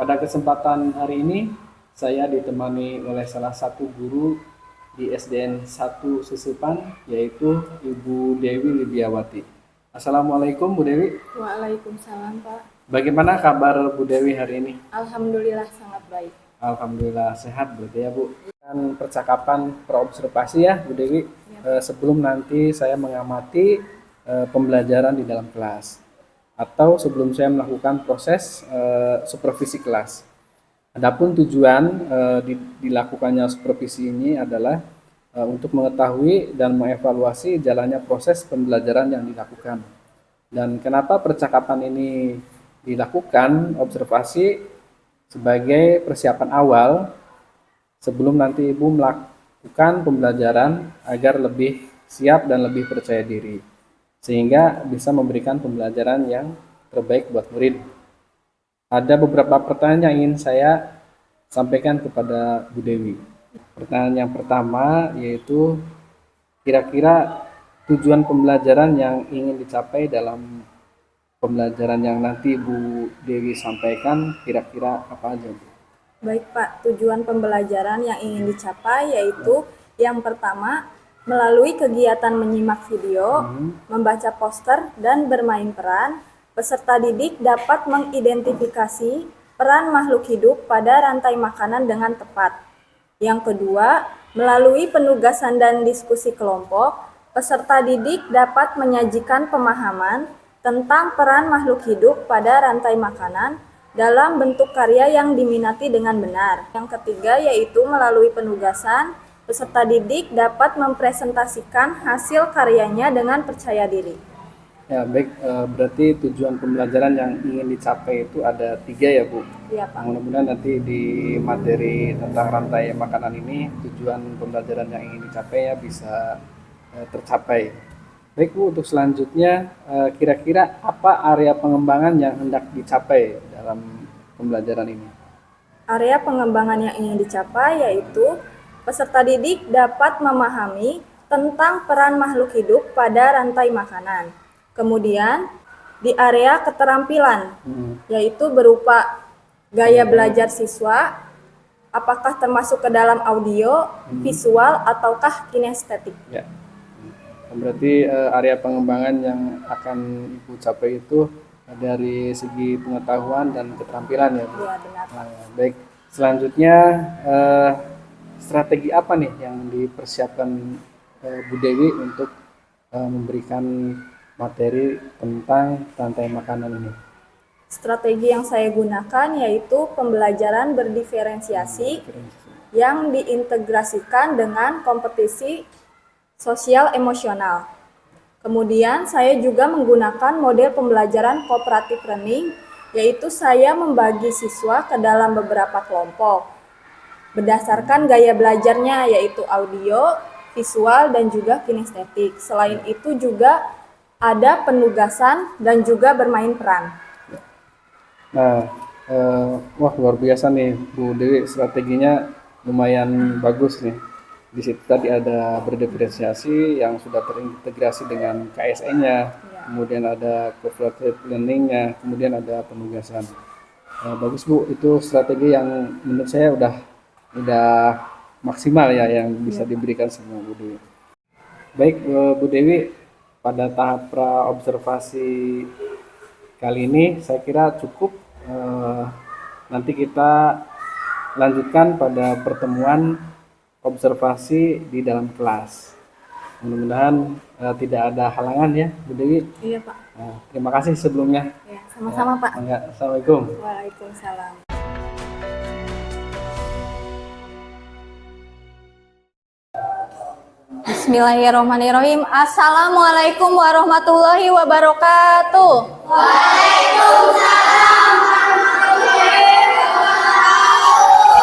Pada kesempatan hari ini, saya ditemani oleh salah satu guru di SDN 1 Susupan, yaitu Ibu Dewi Libiawati. Assalamualaikum Bu Dewi. Waalaikumsalam Pak. Bagaimana kabar Bu Dewi hari ini? Alhamdulillah sangat baik. Alhamdulillah sehat berarti ya Bu. Dan percakapan perobservasi ya Bu Dewi. Sebelum nanti saya mengamati pembelajaran di dalam kelas, atau sebelum saya melakukan proses supervisi kelas. Adapun tujuan dilakukannya supervisi ini adalah untuk mengetahui dan mengevaluasi jalannya proses pembelajaran yang dilakukan. Dan kenapa percakapan ini dilakukan, observasi sebagai persiapan awal sebelum nanti Ibu melakukan pembelajaran agar lebih siap dan lebih percaya diri, sehingga bisa memberikan pembelajaran yang terbaik buat murid. Ada beberapa pertanyaan yang ingin saya sampaikan kepada Bu Dewi. Pertanyaan yang pertama yaitu, kira-kira tujuan pembelajaran yang ingin dicapai dalam pembelajaran yang nanti Bu Dewi sampaikan kira-kira apa aja, Bu? Baik Pak, tujuan pembelajaran yang ingin dicapai yaitu yang pertama, melalui kegiatan menyimak video, membaca poster, dan bermain peran, peserta didik dapat mengidentifikasi peran makhluk hidup pada rantai makanan dengan tepat. Yang kedua, melalui penugasan dan diskusi kelompok, peserta didik dapat menyajikan pemahaman tentang peran makhluk hidup pada rantai makanan dalam bentuk karya yang diminati dengan benar. Yang ketiga yaitu melalui penugasan, peserta didik dapat mempresentasikan hasil karyanya dengan percaya diri. Ya, baik, berarti tujuan pembelajaran yang ingin dicapai itu ada 3 ya, Bu? Iya, Pak. Mudah-mudahan nanti di materi tentang rantai makanan ini, tujuan pembelajaran yang ingin dicapai ya bisa tercapai. Baik, Bu, untuk selanjutnya, kira-kira apa area pengembangan yang hendak dicapai dalam pembelajaran ini? Area pengembangan yang ingin dicapai yaitu peserta didik dapat memahami tentang peran makhluk hidup pada rantai makanan. Kemudian di area keterampilan, yaitu berupa gaya belajar siswa, apakah termasuk ke dalam audio, visual, ataukah kinestetik. Ya. Berarti area pengembangan yang akan Ibu capai itu dari segi pengetahuan dan keterampilan ya, Bu? Ya, benar. Baik, selanjutnya strategi apa nih yang dipersiapkan Bu Dewi untuk memberikan materi tentang rantai makanan ini? Strategi yang saya gunakan yaitu pembelajaran berdiferensiasi yang diintegrasikan dengan kompetisi sosial emosional. Kemudian saya juga menggunakan model pembelajaran cooperative learning, yaitu saya membagi siswa ke dalam beberapa kelompok berdasarkan gaya belajarnya, yaitu audio, visual, dan juga kinestetik. Selain itu juga ada penugasan dan juga bermain peran. Nah, wah luar biasa nih Bu Dewi, strateginya lumayan bagus nih. Di situ tadi ada berdiferensiasi yang sudah terintegrasi dengan KSN-nya, kemudian ada cooperative learning-nya, kemudian ada penugasan. Bagus Bu, itu strategi yang menurut saya udah maksimal ya yang bisa diberikan sama Bu Dewi. Baik Bu Dewi, pada tahap pra-observasi kali ini saya kira cukup. Nanti kita lanjutkan pada pertemuan observasi di dalam kelas. Mudah-mudahan tidak ada halangan ya Bu Dewi. Iya Pak. Terima kasih sebelumnya. Ya, sama-sama Pak. Assalamualaikum. Waalaikumsalam. Bismillahirrahmanirrahim. Assalamualaikum warahmatullahi wabarakatuh. Waalaikumsalam warahmatullahi wabarakatuh.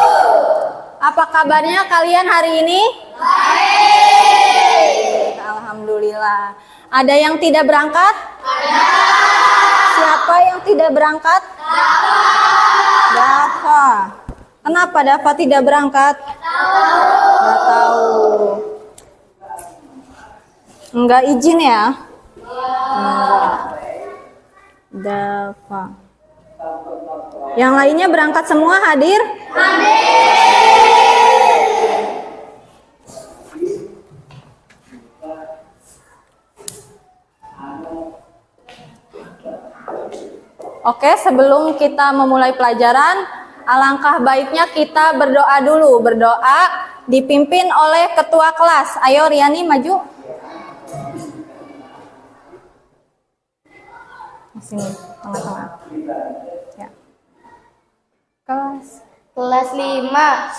Apa kabarnya kalian hari ini? Baik. Alhamdulillah. Ada yang tidak berangkat? Ada. Siapa yang tidak berangkat? Dafa. Kenapa Dafa tidak berangkat? Nggak tahu. Enggak izin ya? Enggak. Dafa. Yang lainnya berangkat semua hadir? Oke, sebelum kita memulai pelajaran, alangkah baiknya kita berdoa dulu. Berdoa dipimpin oleh ketua kelas. Ayo Riani maju. Sini, tengah-tengah. Ya. Kelas 5.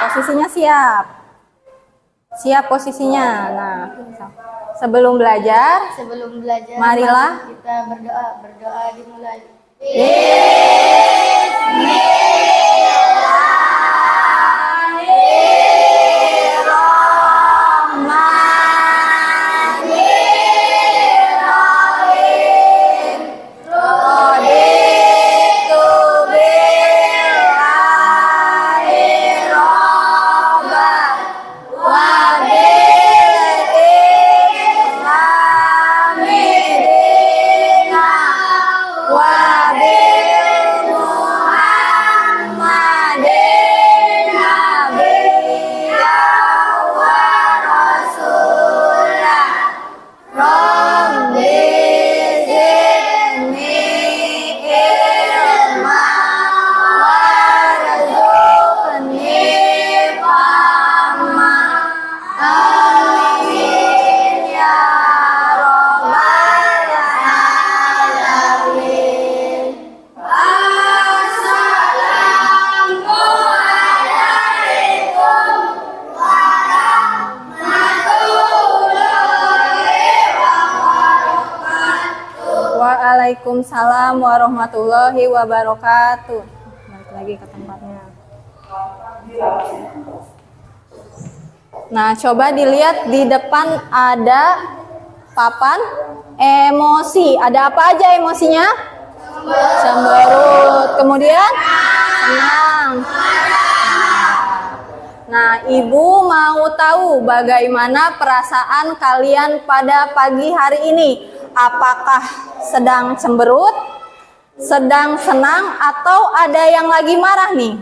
Posisinya siap. Siap posisinya. Nah, sebelum belajar, marilah kita berdoa. Berdoa dimulai. Waalaikumsalam warahmatullahi wabarakatuh. Balik lagi ke tempatnya. Nah, coba dilihat di depan ada papan emosi. Ada apa aja emosinya? Cemberut. Kemudian senang. Nah, Ibu mau tahu bagaimana perasaan kalian pada pagi hari ini? Apakah sedang cemberut, sedang senang, atau ada yang lagi marah nih?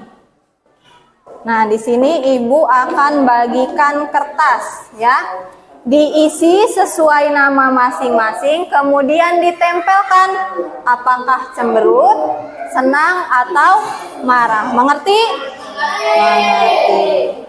Nah, di sini Ibu akan bagikan kertas ya. Diisi sesuai nama masing-masing, kemudian ditempelkan apakah cemberut, senang, atau marah. Mengerti? Mengerti.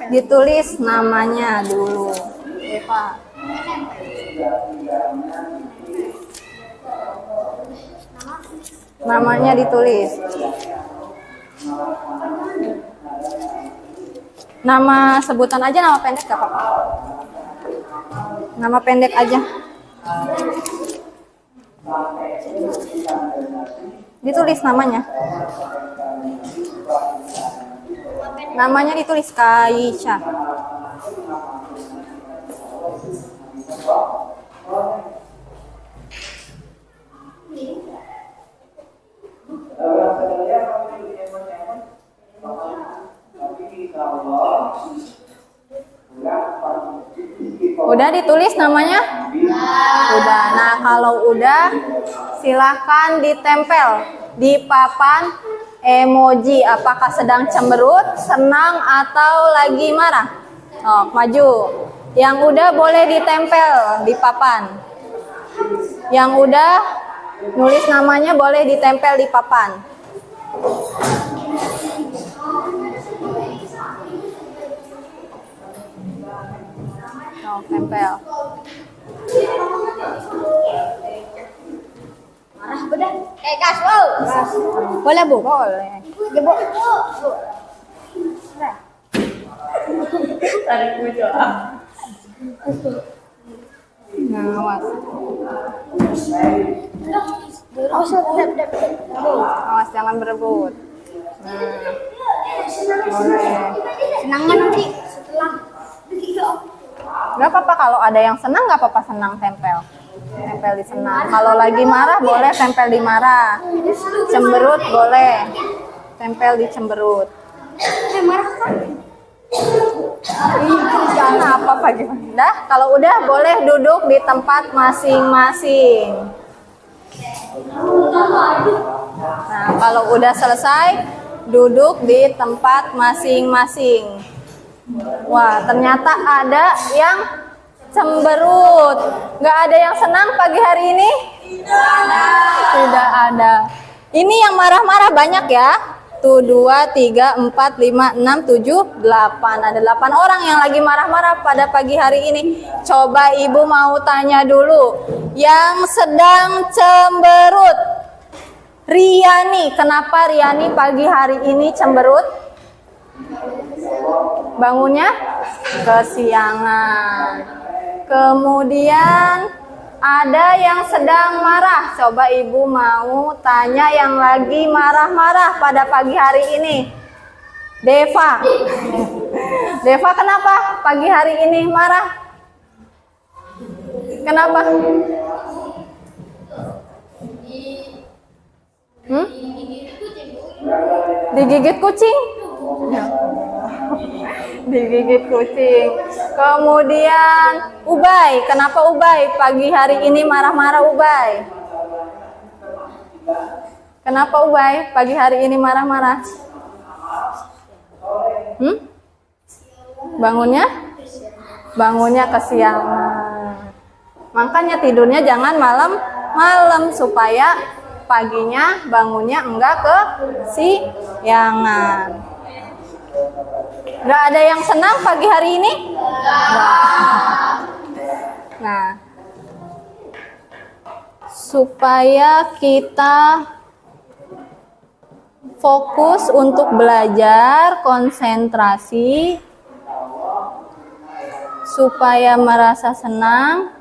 Ditulis namanya dulu. Eva. Namanya ditulis. Nama sebutan aja, nama pendek gak apa-apa. Nama pendek aja. Ditulis namanya. Namanya ditulis Kaisha. Udah ditulis namanya? Udah. Nah, kalau udah silahkan ditempel di papan emoji. Apakah sedang cemberut, senang, atau lagi marah? Oh, maju. Yang udah boleh ditempel di papan. Yang udah nulis namanya boleh ditempel di papan. Oh, tempel. Marah bedah. Gas, wow. Boleh, Bu? Boleh. Ya, Bu. Tarik bujo. Nah, awas. Awas, jangan berebut. Nah, boleh. Senang nanti setelah Gak apa-apa kalau ada yang senang, gak apa-apa senang tempel. Tempel di senang. Kalau lagi marah boleh tempel di marah. Cemberut boleh. Tempel di cemberut. Marah kan? Apa pagi? Dah, kalau udah boleh duduk di tempat masing-masing. Nah, kalau udah selesai, duduk di tempat masing-masing. Wah, ternyata ada yang cemberut. Nggak ada yang senang pagi hari ini? Tidak ada. Ini yang marah-marah banyak ya. Tuh 2, 3, 4, 5, 6, 7, 8. Ada 8 orang yang lagi marah-marah pada pagi hari ini. Coba ibu mau tanya dulu. Yang sedang cemberut. Riani. Kenapa Riani pagi hari ini cemberut? Bangunnya kesiangan. Kemudian ada yang sedang marah. Coba ibu mau tanya yang lagi marah-marah pada pagi hari ini. Deva. Deva kenapa pagi hari ini marah? Kenapa? Digigit kucing? Digigit kucing. Kemudian Ubay, kenapa Ubay pagi hari ini marah-marah Ubay? Kenapa Ubay pagi hari ini marah-marah? Bangunnya kesiangan. Makanya tidurnya jangan malam-malam supaya paginya bangunnya enggak kesiangan. Nggak ada yang senang pagi hari ini? Nah, supaya kita fokus untuk belajar, konsentrasi, supaya merasa senang,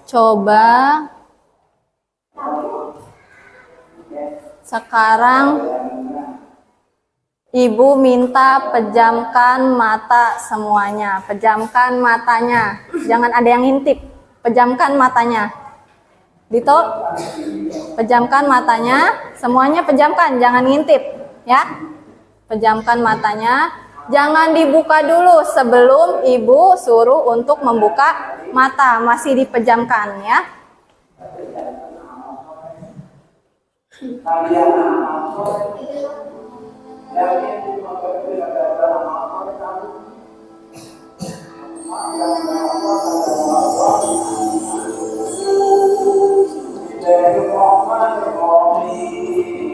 coba sekarang ibu minta pejamkan mata semuanya. Pejamkan matanya. Jangan ada yang ngintip. Pejamkan matanya. Dito, pejamkan matanya. Semuanya pejamkan. Jangan ngintip. Ya. Pejamkan matanya. Jangan dibuka dulu sebelum ibu suruh untuk membuka mata. Masih dipejamkan ya.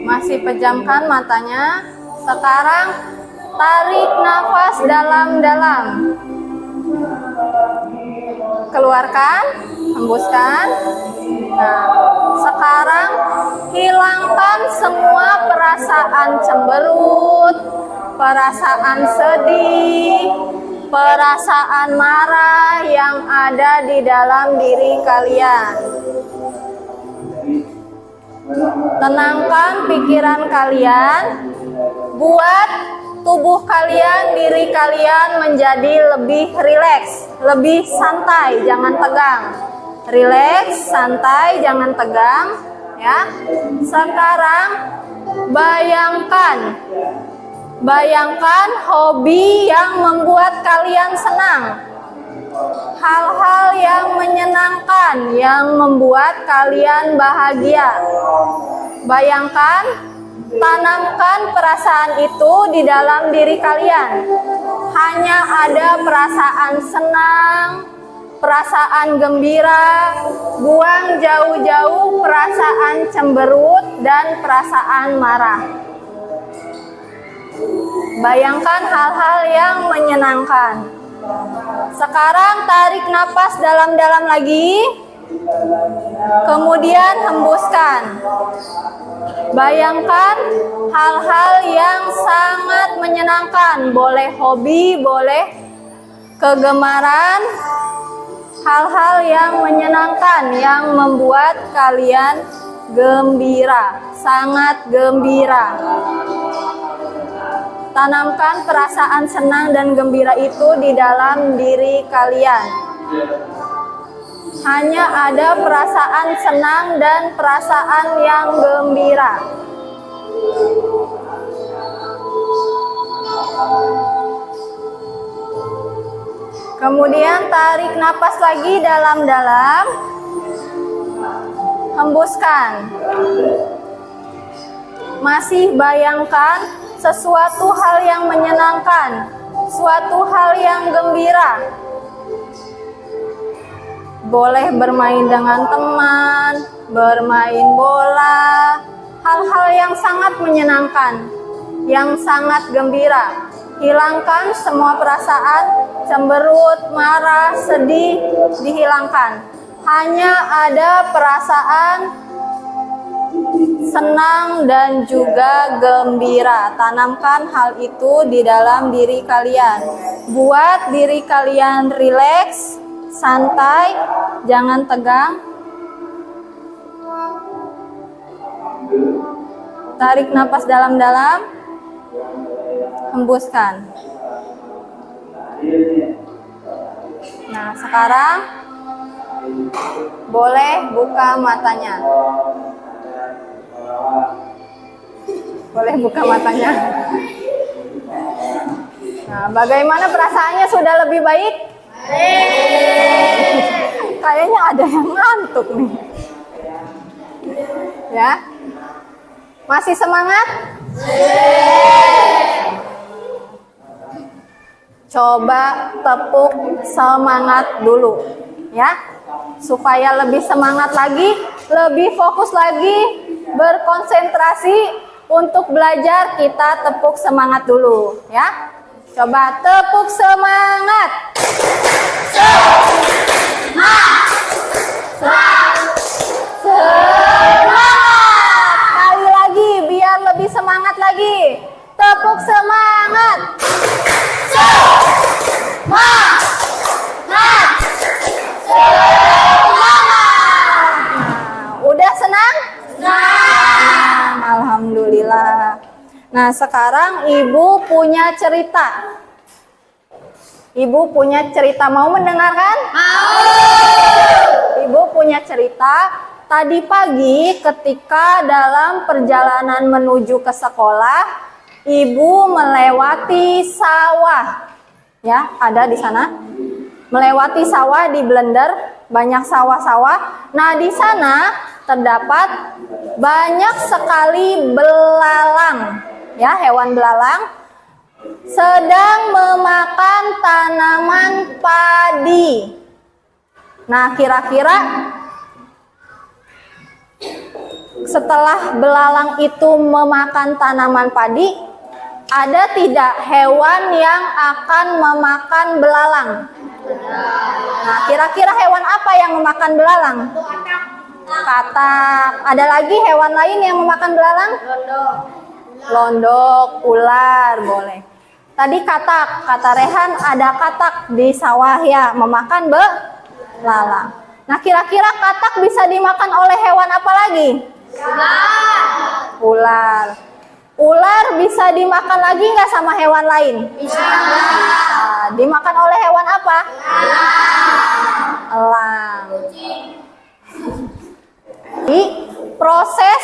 Masih pejamkan matanya. Sekarang tarik nafas dalam-dalam. Keluarkan, hembuskan. Nah, sekarang hilangkan semua perasaan cemberut, perasaan sedih, perasaan marah yang ada di dalam diri kalian. Tenangkan pikiran kalian, buat tubuh kalian, diri kalian menjadi lebih rileks, lebih santai, jangan tegang. Rileks, santai, jangan tegang, ya. Sekarang bayangkan hobi yang membuat kalian senang. Hal-hal yang menyenangkan, yang membuat kalian bahagia. Bayangkan, tanamkan perasaan itu di dalam diri kalian. Hanya ada perasaan senang, perasaan gembira, buang jauh-jauh perasaan cemberut dan perasaan marah. Bayangkan hal-hal yang menyenangkan. Sekarang tarik napas dalam-dalam lagi. Kemudian hembuskan. Bayangkan hal-hal yang sangat menyenangkan. Boleh hobi, boleh kegemaran. Hal-hal yang menyenangkan, yang membuat kalian gembira, sangat gembira. Tanamkan perasaan senang dan gembira itu di dalam diri kalian. Hanya ada perasaan senang dan perasaan yang gembira. Kemudian tarik napas lagi dalam-dalam. Hembuskan. Masih bayangkan sesuatu hal yang menyenangkan, suatu hal yang gembira. Boleh bermain dengan teman, bermain bola, hal-hal yang sangat menyenangkan, yang sangat gembira. Hilangkan semua perasaan, cemberut, marah, sedih, dihilangkan. Hanya ada perasaan senang dan juga gembira. Tanamkan hal itu di dalam diri kalian. Buat diri kalian rileks, santai, jangan tegang. Tarik napas dalam-dalam. Hembuskan. Nah, sekarang boleh buka matanya. Boleh buka matanya. Nah, bagaimana perasaannya, sudah lebih baik? Kayaknya ada yang ngantuk nih. Ya. Masih semangat? Coba tepuk semangat dulu, ya, supaya lebih semangat lagi, lebih fokus lagi, berkonsentrasi untuk belajar. Kita tepuk semangat dulu, ya. Coba tepuk semangat. Semangat. Kali lagi biar lebih semangat lagi. Tepuk semangat. Semangat. Udah senang? Senang. Alhamdulillah. Nah, sekarang Ibu punya cerita. Ibu punya cerita, mau mendengarkan? Mau. Ibu punya cerita. Tadi pagi ketika dalam perjalanan menuju ke sekolah, Ibu melewati sawah. Ya, ada di sana. Melewati sawah di Blender, banyak sawah-sawah. Nah, di sana terdapat banyak sekali belalang. Ya, hewan belalang sedang memakan tanaman padi. Nah, kira-kira setelah belalang itu memakan tanaman padi, ada tidak hewan yang akan memakan belalang? Nah, kira-kira hewan apa yang memakan belalang? Katak. Ada lagi hewan lain yang memakan belalang? Londok, ular, boleh. Tadi katak, kata Rehan ada katak di sawah ya, memakan belalang. Nah, kira-kira katak bisa dimakan oleh hewan apa lagi? Ular. Ular bisa dimakan lagi nggak sama hewan lain? Bisa. Dimakan oleh hewan apa? Elang. Jadi, proses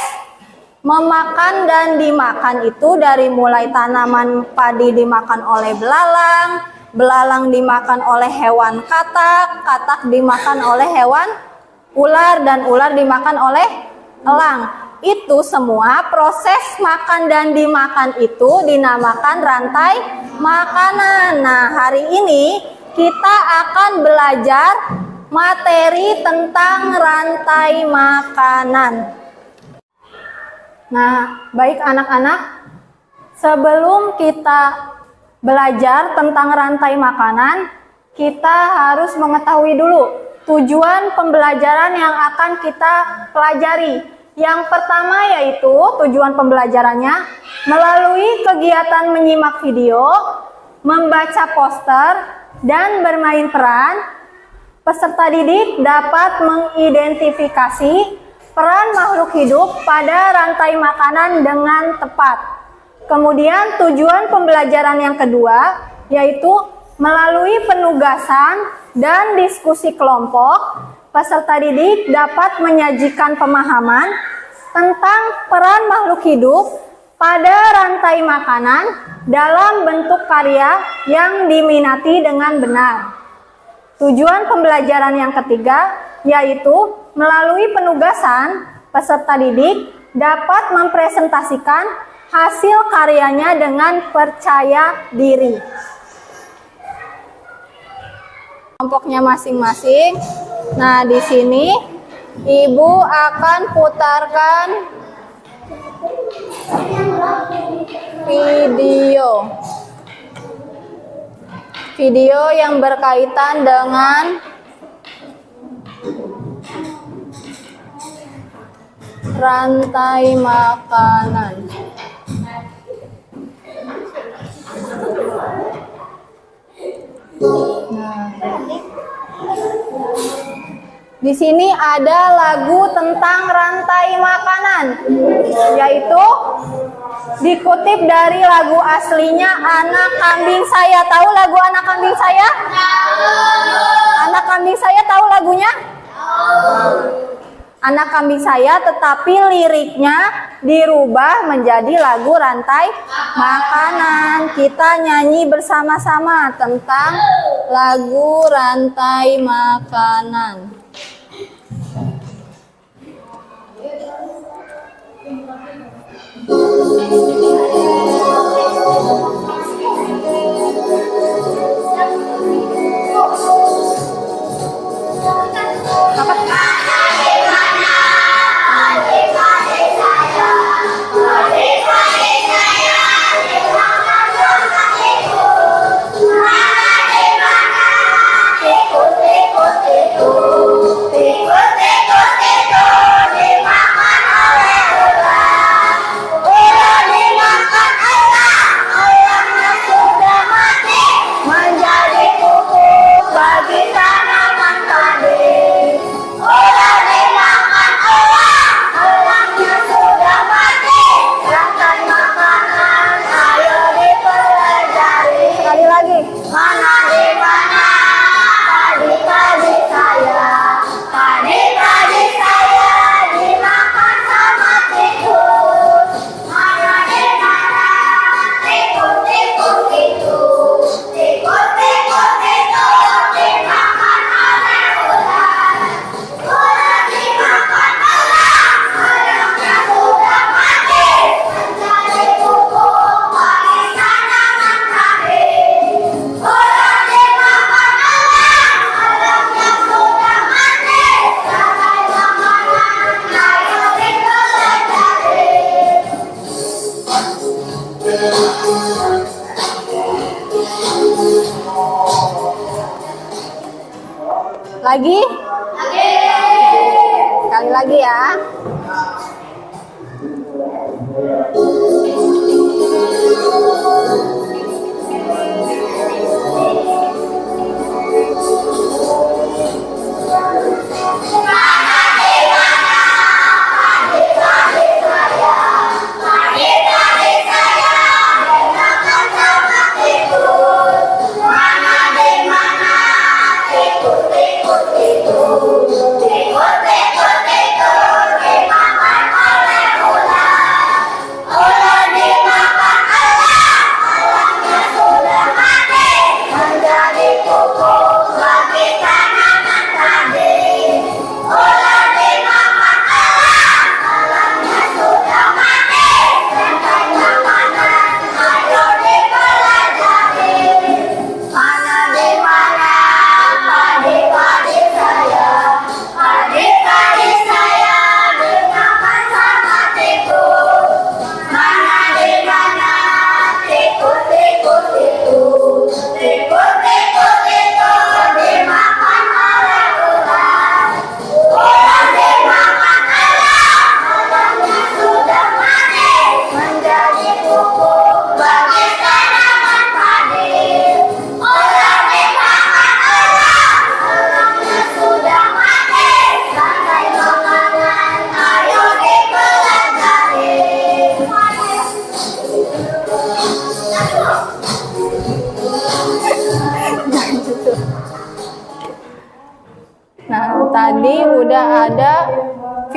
memakan dan dimakan itu dari mulai tanaman padi dimakan oleh belalang, belalang dimakan oleh hewan katak, katak dimakan oleh hewan ular, dan ular dimakan oleh elang. Itu semua proses makan dan dimakan itu dinamakan rantai makanan. Nah, hari ini kita akan belajar materi tentang rantai makanan. Nah, baik anak-anak, sebelum kita belajar tentang rantai makanan, kita harus mengetahui dulu tujuan pembelajaran yang akan kita pelajari. Yang pertama yaitu tujuan pembelajarannya melalui kegiatan menyimak video, membaca poster, dan bermain peran, peserta didik dapat mengidentifikasi peran makhluk hidup pada rantai makanan dengan tepat. Kemudian tujuan pembelajaran yang kedua yaitu melalui penugasan dan diskusi kelompok, peserta didik dapat menyajikan pemahaman tentang peran makhluk hidup pada rantai makanan dalam bentuk karya yang diminati dengan benar. Tujuan pembelajaran yang ketiga yaitu melalui penugasan, peserta didik dapat mempresentasikan hasil karyanya dengan percaya diri. Kelompoknya masing-masing. Nah, di sini Ibu akan putarkan video yang berkaitan dengan rantai makanan. Nah, di sini ada lagu tentang rantai makanan, yaitu dikutip dari lagu aslinya Anak Kambing Saya. Tahu lagu Anak Kambing Saya? Anak Kambing Saya tahu lagunya? Anak Kambing Saya, tetapi liriknya dirubah menjadi lagu rantai makanan. Kita nyanyi bersama-sama tentang lagu rantai makanan. Lagi? Sekali lagi ya. Menjadi pupuk bagi tanaman tadi.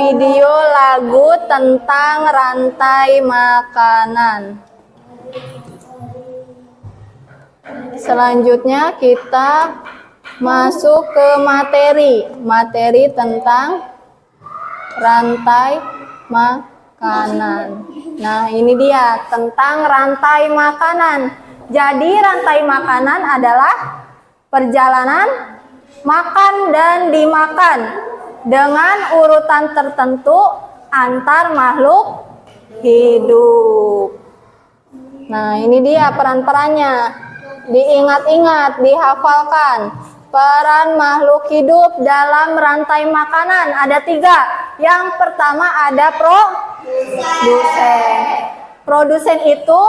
video lagu tentang rantai makanan. Selanjutnya kita masuk ke materi tentang rantai makanan. Nah, ini dia tentang rantai makanan. Jadi rantai makanan adalah perjalanan makan dan dimakan dengan urutan tertentu antar makhluk hidup. Nah, ini dia peran-perannya. Diingat-ingat, dihafalkan. Peran makhluk hidup dalam rantai makanan ada 3. Yang pertama ada produsen. Produsen itu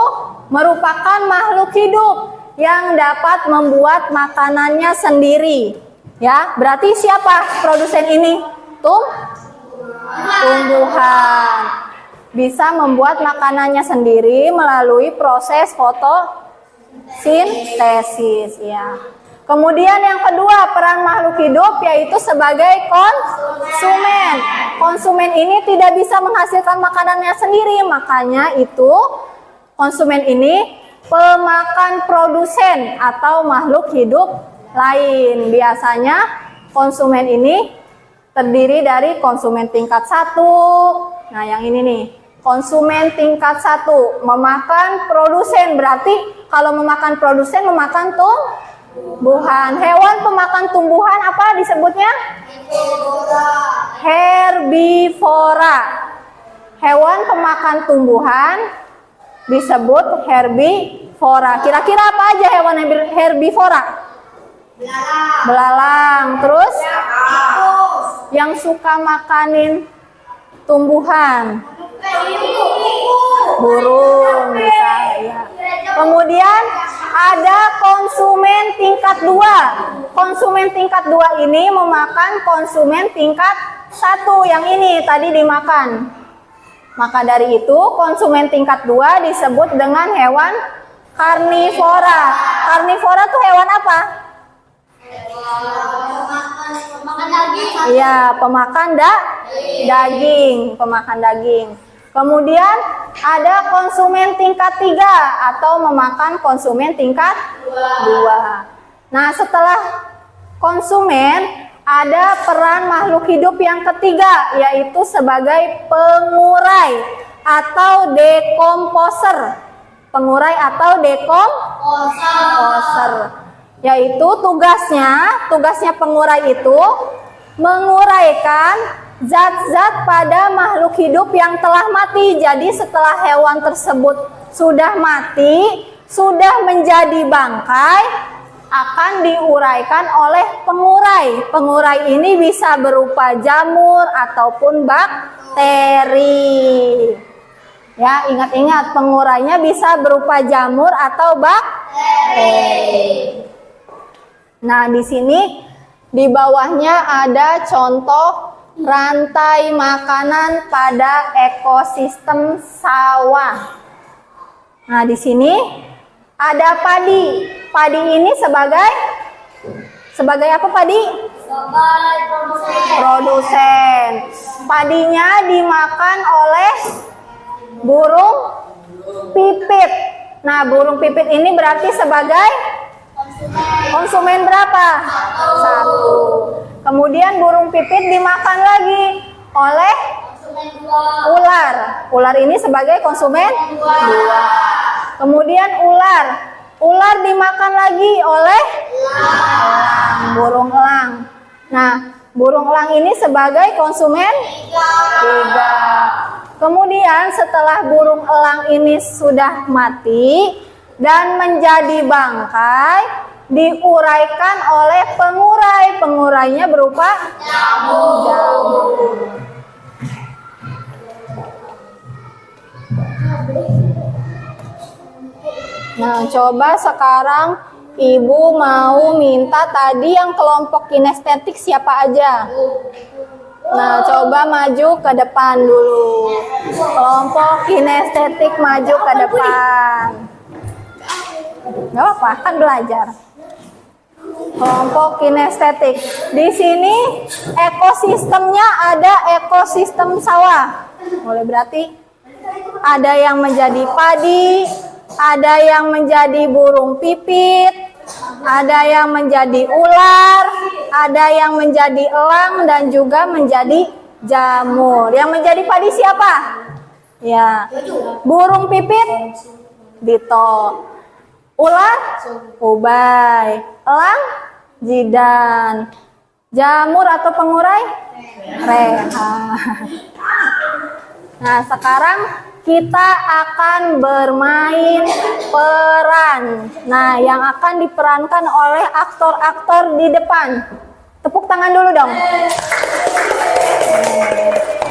merupakan makhluk hidup yang dapat membuat makanannya sendiri. Ya, berarti siapa produsen ini? Tumbuhan. Bisa membuat makanannya sendiri melalui proses fotosintesis ya. Kemudian yang kedua, peran makhluk hidup yaitu sebagai konsumen. Konsumen ini tidak bisa menghasilkan makanannya sendiri, makanya itu konsumen ini pemakan produsen atau makhluk hidup lain. Biasanya konsumen ini terdiri dari konsumen tingkat 1. Nah, yang ini nih, konsumen tingkat 1 memakan produsen. Berarti kalau memakan produsen memakan tumbuhan. Hewan pemakan tumbuhan apa disebutnya? Herbivora. Hewan pemakan tumbuhan disebut herbivora. Kira-kira apa aja hewan herbivora? Belalang. Terus? Yang suka makanin tumbuhan. Burung bisa ya. Kemudian ada konsumen tingkat 2. Konsumen tingkat 2 ini memakan konsumen tingkat 1 yang ini tadi dimakan. Maka dari itu konsumen tingkat 2 disebut dengan hewan karnivora. Karnivora tuh hewan apa? Makan daging. Iya, pemakan daging, pemakan daging. Kemudian ada konsumen tingkat 3 atau memakan konsumen tingkat 2. Nah, setelah konsumen ada peran makhluk hidup yang ketiga yaitu sebagai pengurai atau dekomposer. Pengurai atau dekomposer. Yaitu tugasnya pengurai itu menguraikan zat-zat pada makhluk hidup yang telah mati. Jadi setelah hewan tersebut sudah mati, sudah menjadi bangkai, akan diuraikan oleh pengurai. Pengurai ini bisa berupa jamur ataupun bakteri. Ya, ingat-ingat pengurainya bisa berupa jamur atau bakteri. Nah, di sini di bawahnya ada contoh rantai makanan pada ekosistem sawah. Nah, di sini ada padi. Padi ini sebagai apa padi? Sebagai Produsen. Padinya dimakan oleh burung pipit. Nah, burung pipit ini berarti sebagai konsumen berapa? 1. Kemudian burung pipit dimakan lagi oleh ular. Ular ini sebagai konsumen 2. Kemudian ular dimakan lagi oleh burung elang. Nah, burung elang ini sebagai konsumen 3. Kemudian setelah burung elang ini sudah mati dan menjadi bangkai, diuraikan oleh pengurai. Pengurainya berupa jamur. Nah, coba sekarang Ibu mau minta tadi yang kelompok kinestetik siapa aja? Nah, coba maju ke depan dulu. Kelompok kinestetik maju ke depan. Gak apa-apa, kan belajar. Kelompok kinestetik. Di sini ekosistemnya ada ekosistem sawah. Boleh berarti ada yang menjadi padi, ada yang menjadi burung pipit, ada yang menjadi ular, ada yang menjadi elang dan juga menjadi jamur. Yang menjadi padi siapa? Ya, burung pipit Dito, ular Ubay, elang Jidan, jamur atau pengurai Rehan. Nah, sekarang kita akan bermain peran. Nah, yang akan diperankan oleh aktor-aktor di depan. Tepuk tangan dulu dong.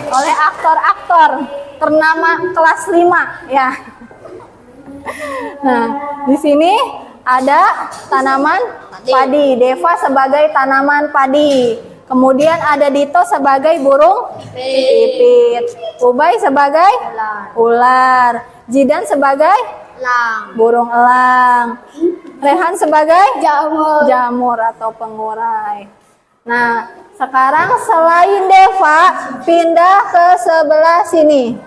Oleh aktor-aktor ternama kelas 5 ya. Nah, di sini ada tanaman padi. Deva sebagai tanaman padi. Kemudian ada Dito sebagai burung pipit. Ubay sebagai ular. Jidan sebagai burung elang. Rehan sebagai jamur atau pengurai. Nah, sekarang selain Deva, pindah ke sebelah sini.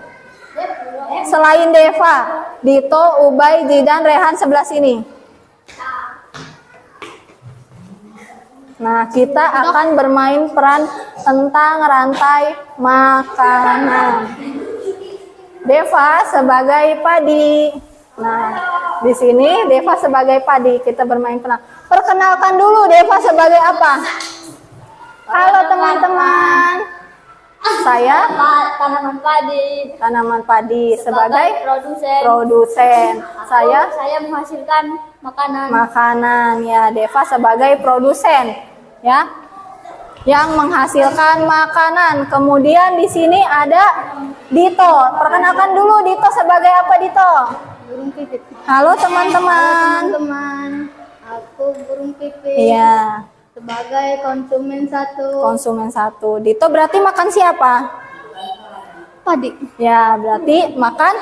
Selain Deva, Dito, Ubay, Jidan, Rehan sebelah sini. Nah, kita akan bermain peran tentang rantai makanan. Deva sebagai padi. Nah, di sini Deva sebagai padi. Kita bermain peran. Perkenalkan dulu Deva sebagai apa? Halo teman-teman. Saya tanaman padi sebagai produsen. Saya menghasilkan makanan ya. Deva sebagai produsen ya, yang menghasilkan makanan. Kemudian di sini ada Dito. Perkenalkan dulu Dito sebagai apa Dito? burung pipit. Halo teman-teman. Teman-teman, aku burung pipit. Iya. Sebagai konsumen satu. Konsumen satu. Dito berarti makan siapa? Padi. Ya, berarti makan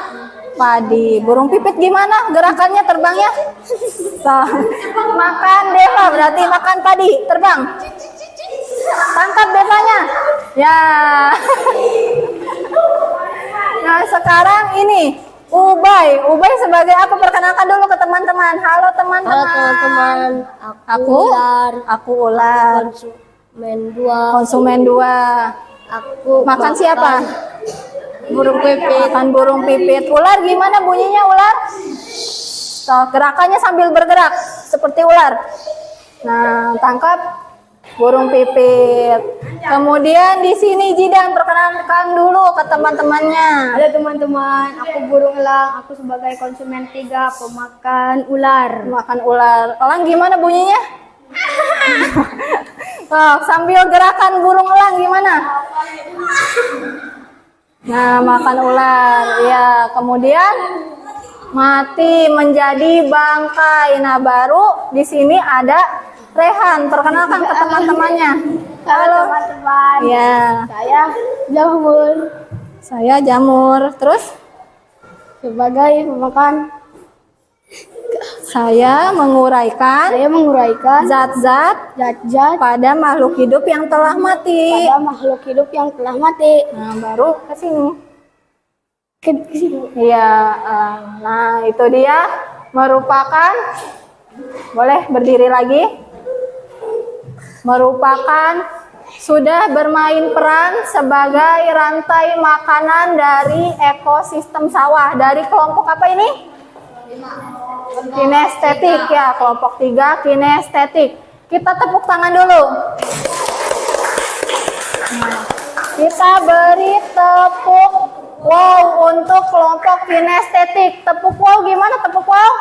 padi. Burung pipit gimana gerakannya terbangnya? Makan Deva berarti makan padi, terbang. Tangkap Devanya. Ya. Nah, sekarang ini Ubay sebagai apa? Perkenalkan dulu ke teman-teman. Halo teman-teman. Halo teman-teman. Aku ular. Konsumen 2. Aku makan siapa? Burung pipit. Makan burung pipit. Ular gimana bunyinya ular? So, gerakannya sambil bergerak seperti ular. Nah, tangkap burung pipit. Kemudian di sini Jidan, perkenalkan dulu ke teman-temannya. Halo teman-teman, aku burung elang. Aku sebagai konsumen 3, pemakan ular. Makan ular. Elang gimana bunyinya? Oh, sambil gerakan burung elang gimana? Nah, makan ular. Ya, kemudian mati menjadi bangkai. Nah, baru di sini ada Rehan. Perkenalkan ke teman-temannya. Halo teman-teman. Ya. Saya jamur. Terus Sebagai pemakan, saya menguraikan zat-zat pada makhluk hidup yang telah mati. makhluk hidup yang telah mati. Nah, baru ke sini. Ke sini. Iya, nah itu dia merupakan, boleh berdiri lagi, merupakan sudah bermain peran sebagai rantai makanan dari ekosistem sawah. Dari kelompok apa ini? Kinestetik ya, kelompok 3 kinestetik. Kita tepuk tangan dulu. Nah, kita beri tepuk wow untuk kelompok kinestetik. Tepuk wow gimana tepuk wow?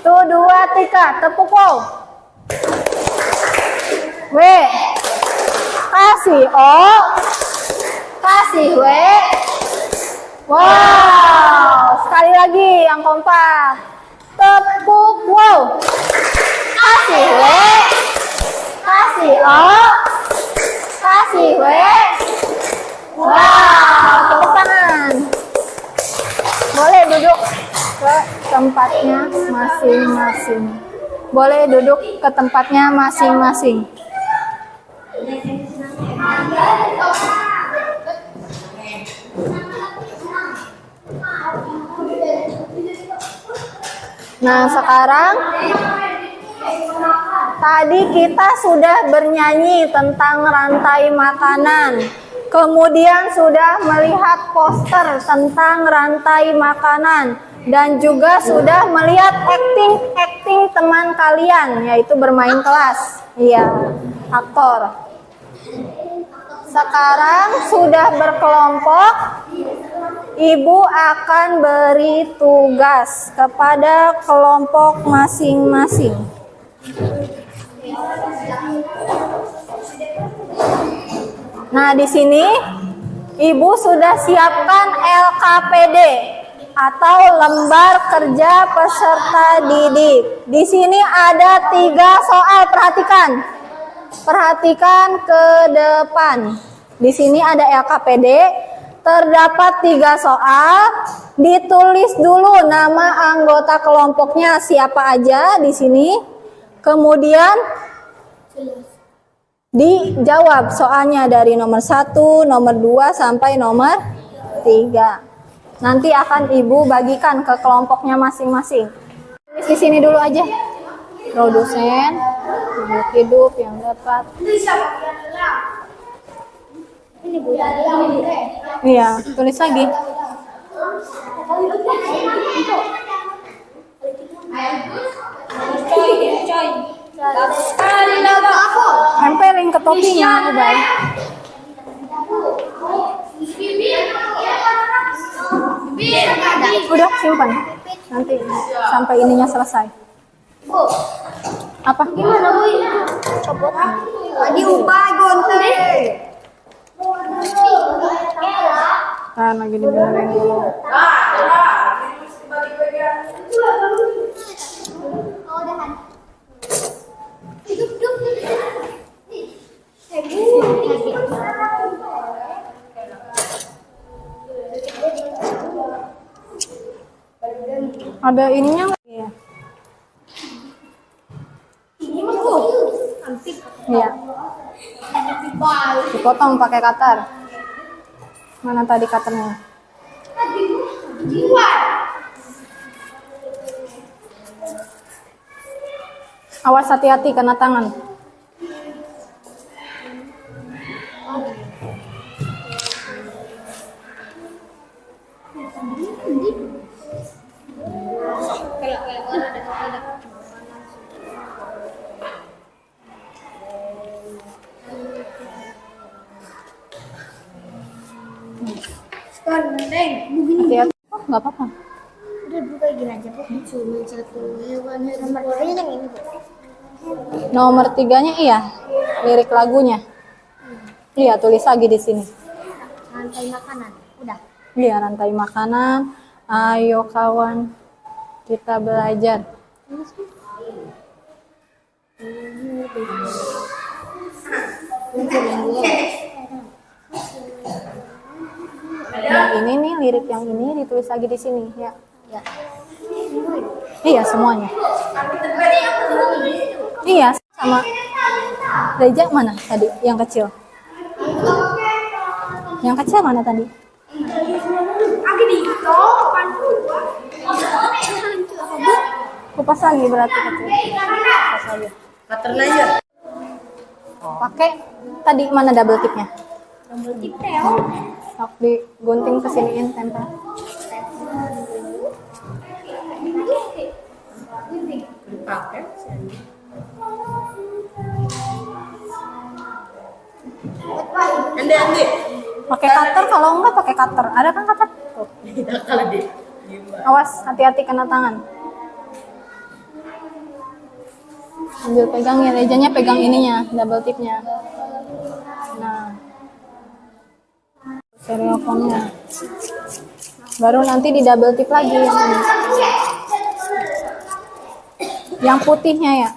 Tuh 2 3, tepuk wow. W, kasih O, kasih W. Wow, sekali lagi yang kompak. Tepuk wow. Kasih W, kasih O, kasih W. Wow, tepuk tangan. Boleh duduk ke tempatnya masing-masing. boleh duduk ke tempatnya masing-masing. Nah, sekarang tadi kita sudah bernyanyi tentang rantai makanan. Kemudian sudah melihat poster tentang rantai makanan dan juga sudah melihat acting teman kalian, yaitu bermain kelas. Iya, aktor. Sekarang sudah berkelompok. Ibu akan beri tugas kepada kelompok masing-masing. Nah, di sini Ibu sudah siapkan LKPD atau lembar kerja peserta didik. Di sini ada 3 soal, perhatikan. Perhatikan ke depan. Di sini ada LKPD. Terdapat 3 soal, ditulis dulu nama anggota kelompoknya siapa aja di sini. Kemudian dijawab soalnya dari nomor 1, nomor 2 sampai nomor 3. Nanti akan Ibu bagikan ke kelompoknya masing-masing. Tulis di sini dulu aja. Produsen, hidup yang dapat. Iya, tulis lagi. Tempelin ke topinya, Ubay. Udah simpan. Nanti sampai ininya selesai. Apa? Gimana, Bu? Lagi Ubay gontek. Kan lagi dibenerin dulu. Ada ininya nggak? Iya. Iya. Dipotong pakai cutter. Mana tadi cutternya? Awas, hati-hati kena tangan. Hati-hati. Oh, nggak apa-apa. Udah buka gini aja, Bu. Cuma 1 hewan. Nomor 2-nya yang ini, Bu. Nomor 3-nya iya, lirik lagunya. Iya, tulis lagi di sini. Rantai makanan. Udah. Iya, rantai makanan. Ayo kawan, kita belajar. Yang ini nih, lirik yang ini ditulis lagi di sini, ya. Ya. Iya, semuanya. Iya, sama. Reja mana tadi? Yang kecil. Yang kecil mana tadi? Kupas lagi berarti kecil. Kupas lagi. Pakai tadi mana double tipnya? Double tip ya. Sok digunting kesiniin tempel. Pakai cutter, kalau enggak pakai cutter. Ada kan cutter? Tuh. Awas, hati-hati kena tangan. Ambil pegangnya, rejanya pegang ininya, double tipnya. Nah, stereofonnya. Baru nanti di double tip lagi yang ini. Yang putihnya ya.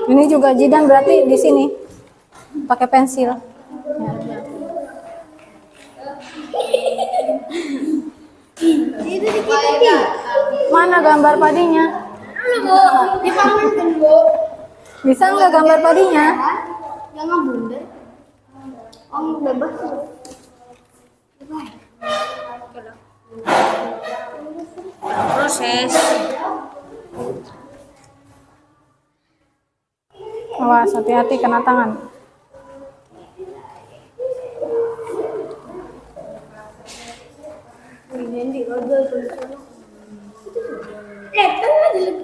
Ini juga jidan berarti di sini pakai pensil. Ya. Mana gambar padinya? Dipamankan, Bu. Bisa nggak gambar padinya? Jangan bundar. Om bebas. Proses. Awas, hati-hati kena tangan.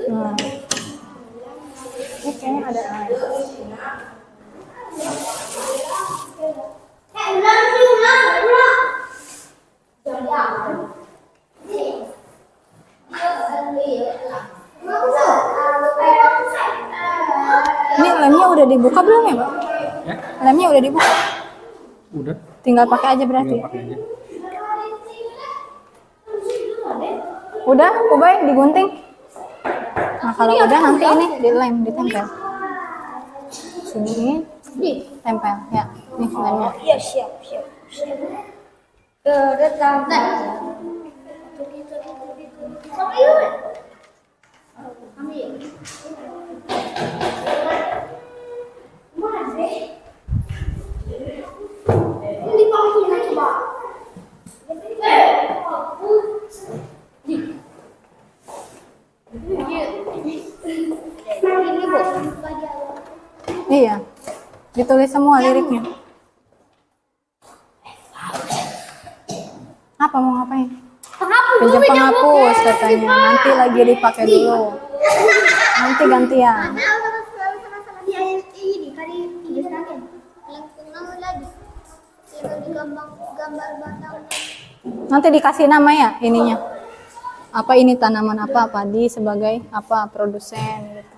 Hmm. Ini kayaknya ada air. Ini lemnya udah dibuka belum ya, Pak? Ya, Lemnya udah dibuka. udah. Tinggal pakai aja berarti. Tinggal pakai aja. Udah, Ubay digunting. Nah, kalau udah nanti ini dilem, ditempel. Sini, tempel. Ya, ini lemnya. Iya, siap. Keretang. Iya, ditulis semua liriknya. Apa mau ngapain? Pinjam penghapus katanya. Nanti lagi dipakai dulu. Nanti gantian. Nanti dikasih nama ya ininya. Apa ini tanaman apa? Padi sebagai apa? Produsen gitu.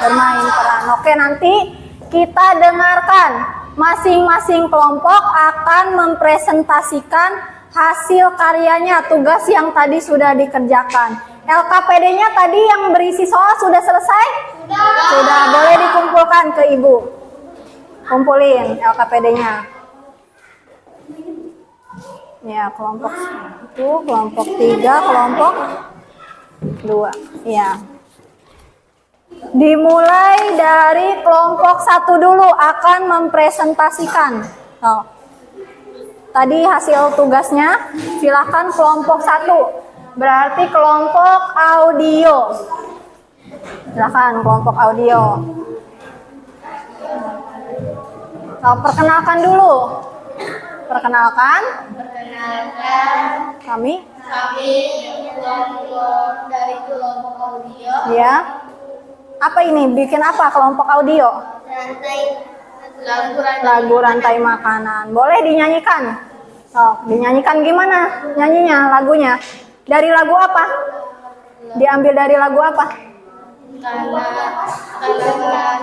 Bermain peran. Oke, nanti kita dengarkan masing-masing kelompok akan mempresentasikan hasil karyanya, tugas yang tadi sudah dikerjakan. LKPD-nya tadi yang berisi soal sudah selesai? Sudah, boleh dikumpulkan ke Ibu. Kumpulin LKPD-nya. Ya, kelompok 1, kelompok 3, kelompok 2. Ya. Dimulai dari kelompok 1 dulu akan mempresentasikan. Oh. Tadi hasil tugasnya, silakan kelompok 1. Berarti kelompok audio. Silakan kelompok audio. Oh, perkenalkan dulu. Perkenalkan. Kami kelompok dari kelompok audio. Ya. Apa ini? Bikin apa kelompok audio? Lagu rantai makanan. Boleh dinyanyikan? Oh, dinyanyikan gimana nyanyinya lagunya? Dari lagu apa? Diambil dari lagu apa? Tanam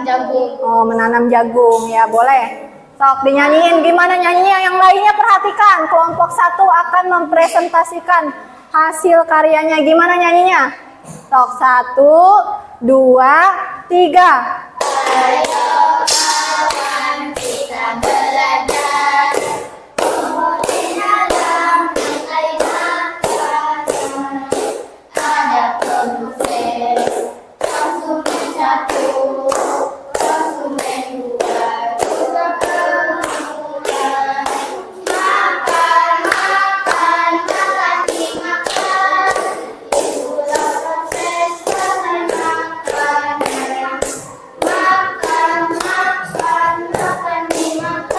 jagung. Oh, menanam jagung. Ya, boleh. Sok dinyanyiin gimana nyanyinya, yang lainnya perhatikan. Kelompok 1 akan mempresentasikan hasil karyanya. Gimana nyanyinya? Sok 1, 2, 3. Ayo kawan kita belajar. Kumpulin alam rantai makanan. Ada produsen, konsumen 1, konsumen 2, juga pengguna. Makan, dimakan. Itulah proses rantai makanan. Makan, dimakan.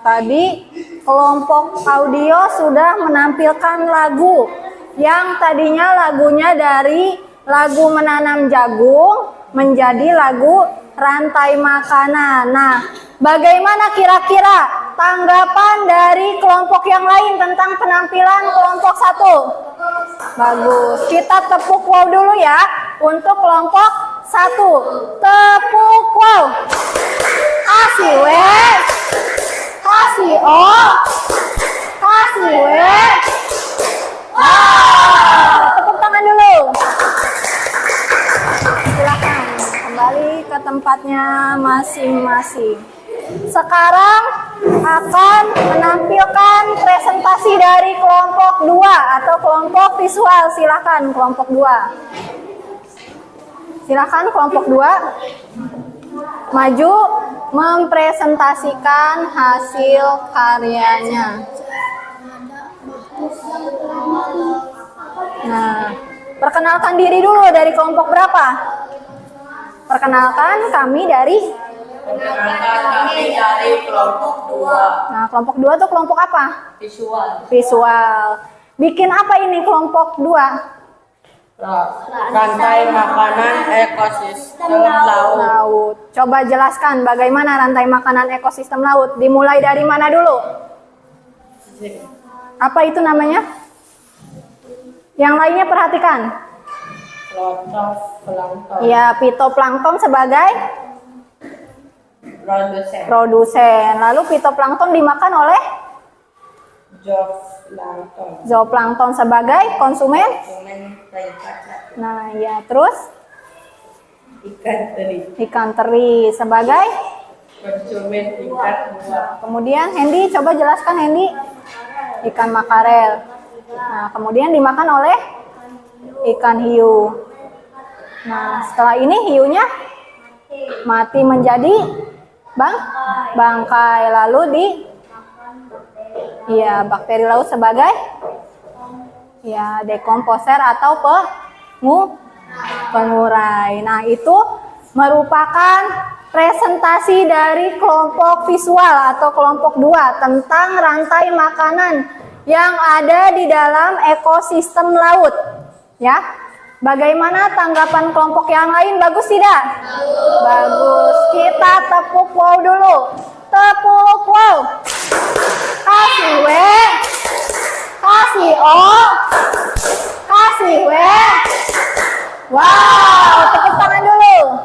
tadi kelompok audio sudah menampilkan lagu yang tadinya lagunya dari lagu menanam jagung menjadi lagu rantai makanan. Nah, bagaimana kira-kira tanggapan dari kelompok yang lain tentang penampilan kelompok satu? Bagus. Kita tepuk wow dulu ya untuk kelompok satu. Tepuk wow. Kasih W. Kasih O. Kasih W. Tepuk tangan dulu. Silakan kembali ke tempatnya masing-masing. Sekarang akan menampilkan presentasi dari kelompok 2 atau kelompok visual. Silakan kelompok 2. Silakan kelompok 2 maju mempresentasikan hasil karyanya. Nah, perkenalkan diri dulu dari kelompok berapa? Perkenalkan kami dari kelompok 2. Nah, kelompok 2 tuh kelompok apa? Visual. Visual. Bikin apa ini kelompok 2? Rantai makanan ekosistem laut. Coba jelaskan bagaimana rantai makanan ekosistem laut. Dimulai dari mana dulu? Apa itu namanya? Yang lainnya perhatikan. Plankton. Ya, fitoplankton sebagai produsen. Lalu fitoplankton dimakan oleh zooplankton sebagai konsumen. Nah, ya, terus ikan teri sebagai konsumen tingkat 2. Kemudian Hendy, coba jelaskan Hendy. Ikan makarel. Nah, kemudian dimakan oleh ikan hiu. Nah, setelah ini hiunya mati menjadi bangkai, lalu bakteri laut sebagai dekomposer atau pengurai. Nah, itu merupakan presentasi dari kelompok visual atau kelompok 2 tentang rantai makanan yang ada di dalam ekosistem laut. Ya. Bagaimana tanggapan kelompok yang lain? Bagus tidak? Bagus. Kita tepuk wow dulu. Tepuk wow. Kasih W. Kasih O. Kasih W. Wow, tepuk tangan dulu.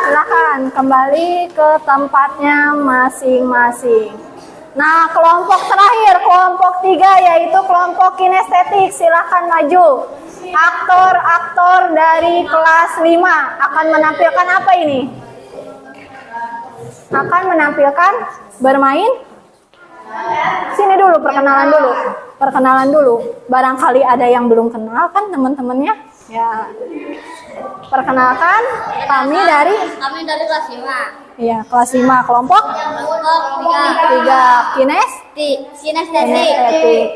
Silakan kembali ke tempatnya masing-masing. Nah, kelompok terakhir, kelompok 3 yaitu kelompok kinestetik. Silakan maju. Aktor-aktor dari kelas 5 akan menampilkan apa ini? Akan menampilkan bermain. Sini dulu, perkenalan dulu. Perkenalan dulu. Barangkali ada yang belum kenal kan teman-temannya? Ya. Perkenalkan, kami dari kelas 5. Iya, kelas 5 kelompok 3 kinestetik.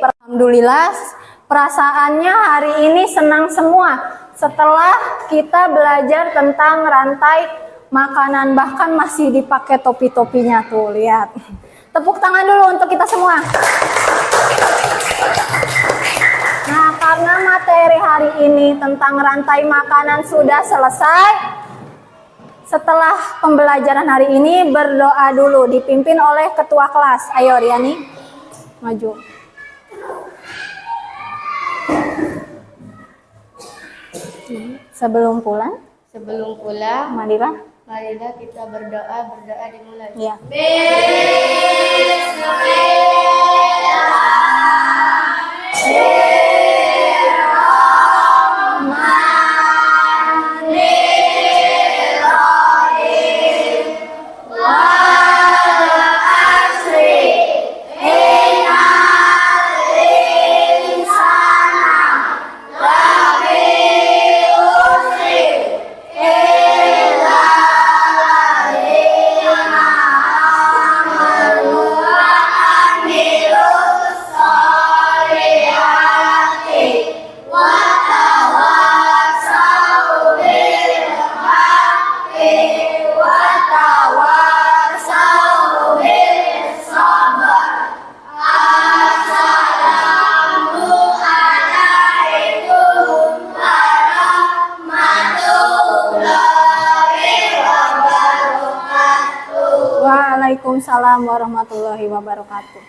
Alhamdulillah, perasaannya hari ini senang semua setelah kita belajar tentang rantai makanan, bahkan masih dipakai topi-topinya tuh, lihat. Tepuk tangan dulu untuk kita semua. Nah, karena materi hari ini tentang rantai makanan sudah selesai, setelah pembelajaran hari ini berdoa dulu dipimpin oleh ketua kelas. Ayo Riani, maju. Sebelum pulang, marilah kita berdoa dimulai. ya. Waalaikumsalam warahmatullahi wabarakatuh.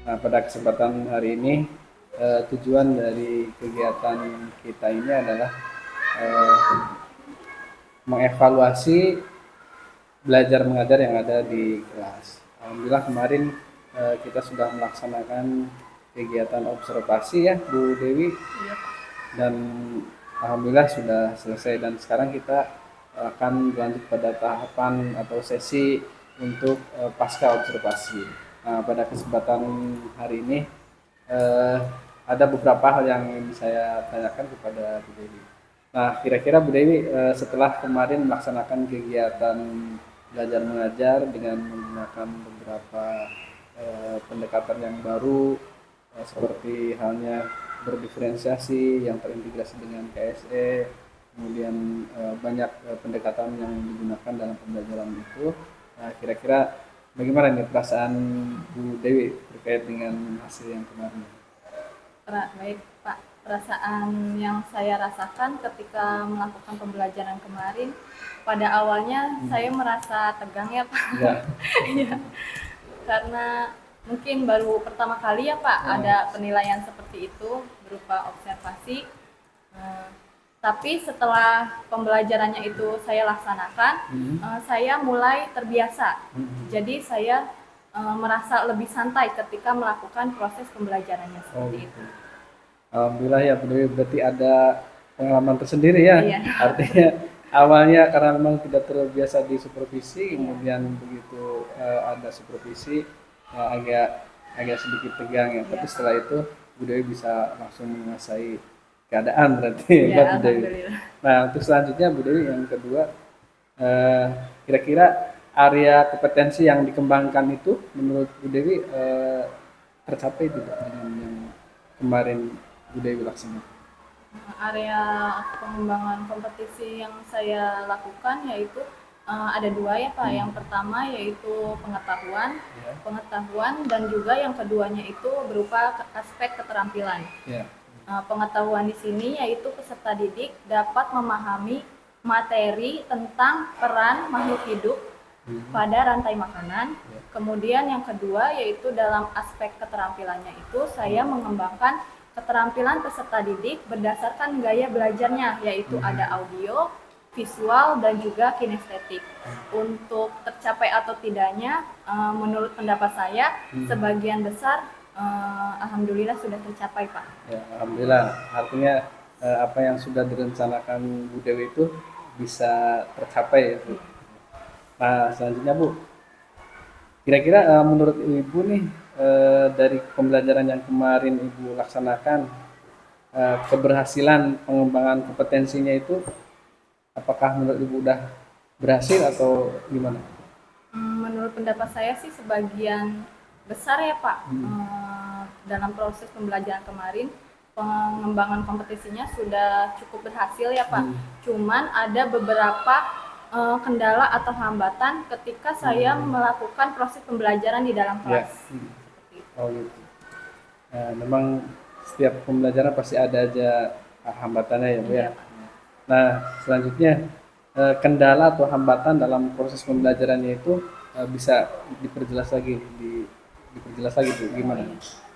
Nah, pada kesempatan hari ini tujuan dari kegiatan kita ini adalah mengevaluasi belajar mengajar yang ada di kelas. Alhamdulillah kemarin kita sudah melaksanakan kegiatan observasi ya Bu Dewi, dan alhamdulillah sudah selesai, dan sekarang kita akan berlanjut pada tahapan atau sesi untuk pasca observasi. Nah, pada kesempatan hari ini ada beberapa hal yang ingin saya tanyakan kepada Bu Dewi. Nah, kira-kira Bu Dewi setelah kemarin melaksanakan kegiatan belajar mengajar dengan menggunakan beberapa pendekatan yang baru seperti halnya berdiferensiasi yang terintegrasi dengan KSE, kemudian banyak pendekatan yang digunakan dalam pembelajaran itu. Nah, kira-kira bagaimana nih perasaan Bu Dewi terkait dengan hasil yang kemarin? Baik Pak, perasaan yang saya rasakan ketika melakukan pembelajaran kemarin, pada awalnya saya merasa tegang ya Pak. Ya. Iya. Karena mungkin baru pertama kali ya Pak ada penilaian seperti itu berupa observasi. Tapi setelah pembelajarannya itu saya laksanakan, saya mulai terbiasa. Jadi saya merasa lebih santai ketika melakukan proses pembelajarannya seperti itu. Alhamdulillah ya Bu Dewi, berarti ada pengalaman tersendiri ya. Iya. Artinya awalnya karena memang tidak terbiasa di supervisi, kemudian begitu ada supervisi agak sedikit tegang ya. Tapi setelah itu Bu Dewi bisa langsung menguasai keadaan berarti. Ya, Bu Dewi. alhamdulillah. Nah, untuk selanjutnya Bu Dewi yang kedua, kira-kira area kompetensi yang dikembangkan itu menurut Bu Dewi tercapai tidak dengan yang kemarin Bu Dewi laksanakan? Area pengembangan kompetisi yang saya lakukan yaitu ada dua ya Pak. Yang pertama yaitu pengetahuan dan juga yang keduanya itu berupa aspek keterampilan. Pengetahuan di sini yaitu peserta didik dapat memahami materi tentang peran makhluk hidup pada rantai makanan. Kemudian yang kedua yaitu dalam aspek keterampilannya itu saya mengembangkan keterampilan peserta didik berdasarkan gaya belajarnya, yaitu ada audio, visual, dan juga kinestetik. Untuk tercapai atau tidaknya, menurut pendapat saya, sebagian besar alhamdulillah sudah tercapai Pak. Ya, alhamdulillah. Artinya apa yang sudah direncanakan Bu Dewi itu bisa tercapai ya Bu. Nah, selanjutnya Bu, kira-kira menurut Ibu nih dari pembelajaran yang kemarin Ibu laksanakan, keberhasilan pengembangan kompetensinya itu apakah menurut Ibu udah berhasil atau gimana? Menurut pendapat saya sih sebagian besar ya Pak. Dalam proses pembelajaran kemarin pengembangan kompetisinya sudah cukup berhasil ya Pak. Cuman ada beberapa kendala atau hambatan ketika saya melakukan proses pembelajaran di dalam kelas. Oh gitu. Nah, memang setiap pembelajaran pasti ada aja hambatannya ya Bu ya. Nah, selanjutnya kendala atau hambatan dalam proses pembelajarannya itu bisa diperjelas lagi Bu, gimana?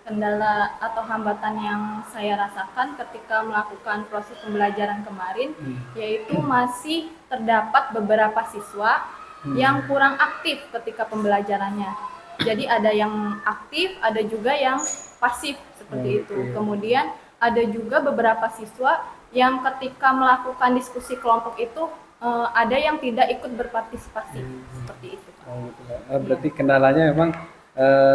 Kendala atau hambatan yang saya rasakan ketika melakukan proses pembelajaran kemarin yaitu masih terdapat beberapa siswa yang kurang aktif ketika pembelajarannya. Jadi ada yang aktif, ada juga yang pasif seperti itu. Kemudian ada juga beberapa siswa yang ketika melakukan diskusi kelompok itu ada yang tidak ikut berpartisipasi seperti itu. Oh, gitu. Berarti kendalanya memang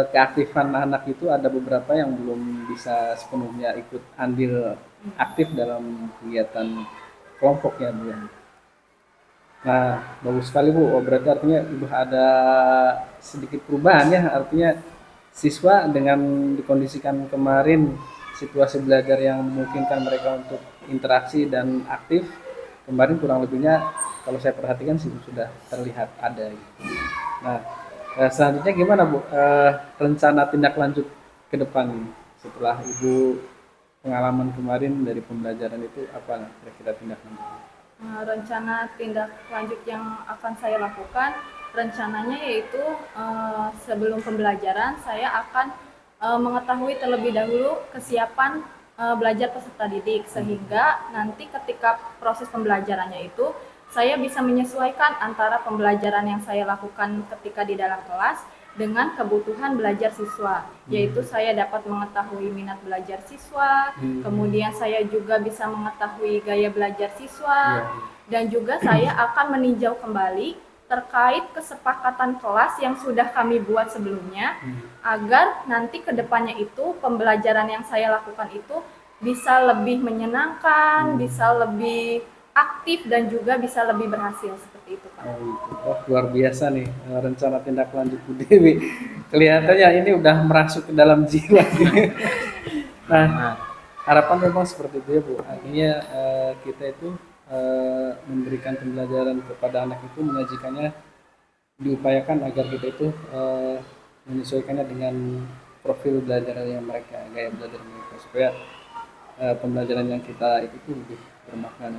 keaktifan anak itu ada beberapa yang belum bisa sepenuhnya ikut andil aktif dalam kegiatan kelompok ya Bu. Nah, bagus sekali Bu. Oh, berarti artinya udah ada sedikit perubahan ya. Artinya siswa dengan dikondisikan kemarin situasi belajar yang memungkinkan mereka untuk interaksi dan aktif, kemarin kurang lebihnya kalau saya perhatikan sih sudah terlihat ada. Nah, selanjutnya gimana Bu? Rencana tindak lanjut ke depan setelah Ibu pengalaman kemarin dari pembelajaran itu apa kira-kira tindak lanjutnya? Rencana tindak lanjut yang akan saya lakukan, rencananya yaitu sebelum pembelajaran saya akan mengetahui terlebih dahulu kesiapan belajar peserta didik, sehingga nanti ketika proses pembelajarannya itu saya bisa menyesuaikan antara pembelajaran yang saya lakukan ketika di dalam kelas dengan kebutuhan belajar siswa, yaitu saya dapat mengetahui minat belajar siswa, kemudian saya juga bisa mengetahui gaya belajar siswa, dan juga saya akan meninjau kembali terkait kesepakatan kelas yang sudah kami buat sebelumnya, agar nanti kedepannya itu pembelajaran yang saya lakukan itu bisa lebih menyenangkan, bisa lebih aktif, dan juga bisa lebih berhasil seperti itu, Pak. Oh, gitu. Oh, luar biasa nih rencana tindak lanjut Bu Dewi. Kelihatannya ini udah merasuk ke dalam jiwa. Nah, harapan memang seperti itu ya Bu. Artinya kita itu memberikan pembelajaran kepada anak itu, menyajikannya, diupayakan agar kita itu menyesuaikannya dengan profil belajar yang mereka, gaya belajar mereka, supaya pembelajaran yang kita itu lebih bermakna.